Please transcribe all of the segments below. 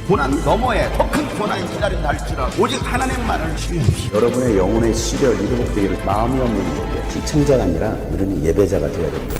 고난 너머에 더 큰 고난이 기다린다 할지라도 오직 하나님만을 신뢰하십시오. 여러분의 영혼의 시력이 회복되기를 마음이 없는 분에게 시청자가 아니라 우리는 예배자가 되어야 됩니다.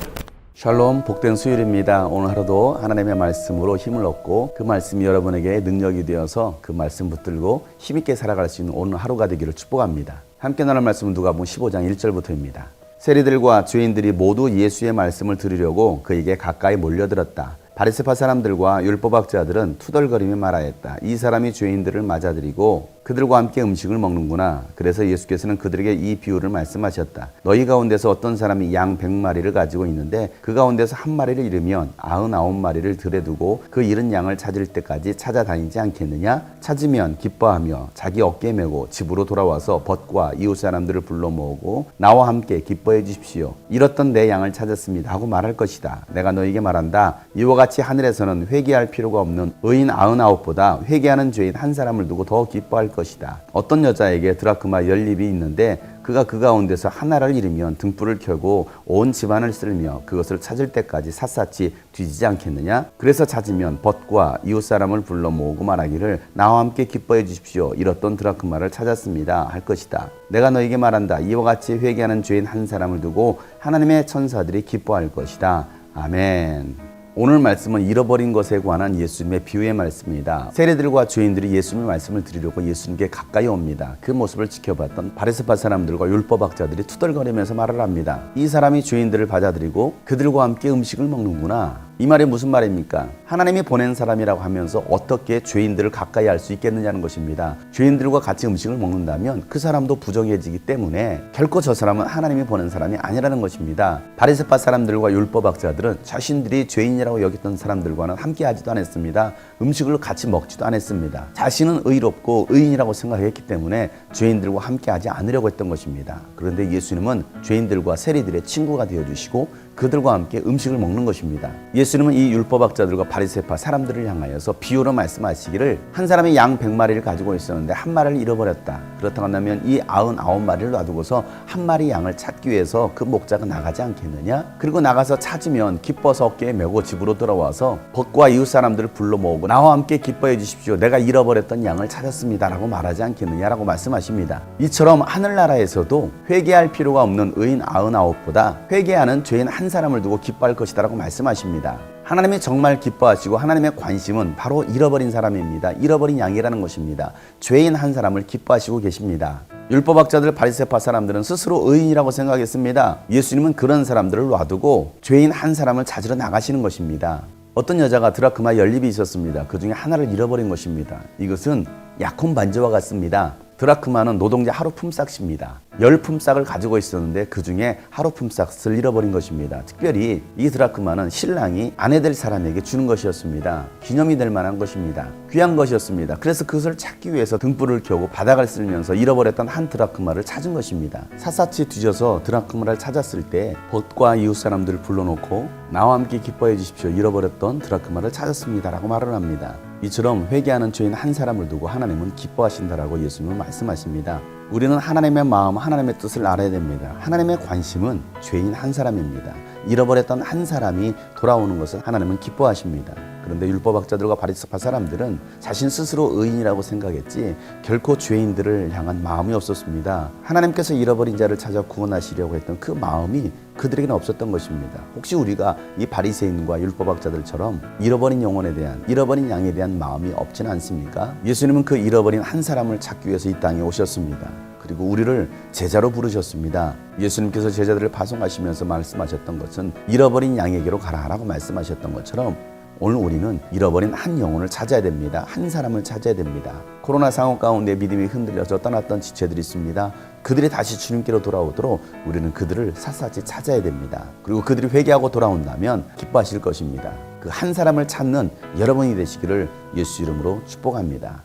샬롬, 복된 수요일입니다. 오늘 하루도 하나님의 말씀으로 힘을 얻고 그 말씀이 여러분에게 능력이 되어서 그 말씀 붙들고 힘있게 살아갈 수 있는 오늘 하루가 되기를 축복합니다. 함께 나눌 말씀은 누가복음 15장 1절부터입니다. 세리들과 죄인들이 모두 예수의 말씀을 들으려고 그에게 가까이 몰려들었다. 바리새파 사람들과 율법학자들은 투덜거리며 말하였다. 이 사람이 죄인들을 맞아들이고 그들과 함께 음식을 먹는구나. 그래서 예수께서는 그들에게 이 비유를 말씀하셨다. 너희 가운데서 어떤 사람이 양 100마리를 가지고 있는데 그 가운데서 한 마리를 잃으면 99마리를 들에 두고 그 잃은 양을 찾을 때까지 찾아다니지 않겠느냐? 찾으면 기뻐하며 자기 어깨에 메고 집으로 돌아와서 벗과 이웃 사람들을 불러 모으고 나와 함께 기뻐해 주십시오. 잃었던 내 양을 찾았습니다 하고 말할 것이다. 내가 너희에게 말한다. 이와 같이 하늘에서는 회개할 필요가 없는 의인 99보다 회개하는 죄인 한 사람을 두고 더 기뻐할 것이다. 어떤 여자에게 드라크마 10립이 있는데 그가 그 가운데서 하나를 잃으면 등불을 켜고 온 집안을 쓸며 그것을 찾을 때까지 샅샅이 뒤지지 않겠느냐? 그래서 찾으면 벗과 이웃 사람을 불러 모으고 말하기를 나와 함께 기뻐해 주십시오. 잃었던 드라크마를 찾았습니다 할 것이다. 내가 너에게 말한다. 이와 같이 회개하는 죄인 한 사람을 두고 하나님의 천사들이 기뻐할 것이다. 아멘. 오늘 말씀은 잃어버린 것에 관한 예수님의 비유의 말씀입니다. 세리들과 죄인들이 예수님의 말씀을 들으려고 예수님께 가까이 옵니다. 그 모습을 지켜봤던 바리새파 사람들과 율법학자들이 투덜거리면서 말을 합니다. 이 사람이 죄인들을 받아들이고 그들과 함께 음식을 먹는구나. 이 말이 무슨 말입니까? 하나님이 보낸 사람이라고 하면서 어떻게 죄인들을 가까이 할 수 있겠느냐는 것입니다. 죄인들과 같이 음식을 먹는다면 그 사람도 부정해지기 때문에 결코 저 사람은 하나님이 보낸 사람이 아니라는 것입니다. 바리새파 사람들과 율법학자들은 자신들이 죄인이라고 여겼던 사람들과는 함께하지도 않았습니다. 음식을 같이 먹지도 않았습니다. 자신은 의롭고 의인이라고 생각했기 때문에 죄인들과 함께하지 않으려고 했던 것입니다. 그런데 예수님은 죄인들과 세리들의 친구가 되어주시고 그들과 함께 음식을 먹는 것입니다. 예수님은 이 율법학자들과 바리새파 사람들을 향하여서 비유로 말씀하시기를 한 사람이 양 100마리를 가지고 있었는데 한 마리를 잃어버렸다. 그렇다고 한다면 이 99마리를 놔두고서 한 마리 양을 찾기 위해서 그 목자가 나가지 않겠느냐? 그리고 나가서 찾으면 기뻐서 어깨에 메고 집으로 돌아와서 벗과 이웃 사람들을 불러 모으고 나와 함께 기뻐해 주십시오. 내가 잃어버렸던 양을 찾았습니다 라고 말하지 않겠느냐라고 말씀하십니다. 이처럼 하늘나라에서도 회개할 필요가 없는 의인 99보다 회개하는 죄인 한 사람을 두고 기뻐할 것이다 라고 말씀하십니다. 하나님이 정말 기뻐하시고 하나님의 관심은 바로 잃어버린 사람입니다. 잃어버린 양이라는 것입니다. 죄인 한 사람을 기뻐하시고 계십니다. 율법학자들 바리새파 사람들은 스스로 의인이라고 생각했습니다. 예수님은 그런 사람들을 놔두고 죄인 한 사람을 찾으러 나가시는 것입니다. 어떤 여자가 드라크마 10립이 있었습니다. 그 중에 하나를 잃어버린 것입니다. 이것은 약혼 반지와 같습니다. 드라크마는 노동자 하루 품삯입니다. 10품삯을 가지고 있었는데 그 중에 하루 품삯을 잃어버린 것입니다. 특별히 이 드라크마는 신랑이 아내 될 사람에게 주는 것이었습니다. 기념이 될 만한 것입니다. 귀한 것이었습니다. 그래서 그것을 찾기 위해서 등불을 켜고 바닥을 쓸면서 잃어버렸던 한 드라크마를 찾은 것입니다. 샅샅이 뒤져서 드라크마를 찾았을 때 벗과 이웃 사람들을 불러놓고 나와 함께 기뻐해 주십시오. 잃어버렸던 드라크마를 찾았습니다 라고 말을 합니다. 이처럼 회개하는 죄인 한 사람을 두고 하나님은 기뻐하신다라고 예수님은 말씀하십니다. 우리는 하나님의 마음, 하나님의 뜻을 알아야 됩니다. 하나님의 관심은 죄인 한 사람입니다. 잃어버렸던 한 사람이 돌아오는 것을 하나님은 기뻐하십니다. 그런데 율법학자들과 바리새파 사람들은 자신 스스로 의인이라고 생각했지 결코 죄인들을 향한 마음이 없었습니다. 하나님께서 잃어버린 자를 찾아 구원하시려고 했던 그 마음이 그들에게는 없었던 것입니다. 혹시 우리가 이 바리새인과 율법학자들처럼 잃어버린 영혼에 대한, 잃어버린 양에 대한 마음이 없지는 않습니까? 예수님은 그 잃어버린 한 사람을 찾기 위해서 이 땅에 오셨습니다. 그리고 우리를 제자로 부르셨습니다. 예수님께서 제자들을 파송하시면서 말씀하셨던 것은 잃어버린 양에게로 가라라고 말씀하셨던 것처럼 오늘 우리는 잃어버린 한 영혼을 찾아야 됩니다. 한 사람을 찾아야 됩니다. 코로나 상황 가운데 믿음이 흔들려서 떠났던 지체들이 있습니다. 그들이 다시 주님께로 돌아오도록 우리는 그들을 샅샅이 찾아야 됩니다. 그리고 그들이 회개하고 돌아온다면 기뻐하실 것입니다. 그 한 사람을 찾는 여러분이 되시기를 예수 이름으로 축복합니다.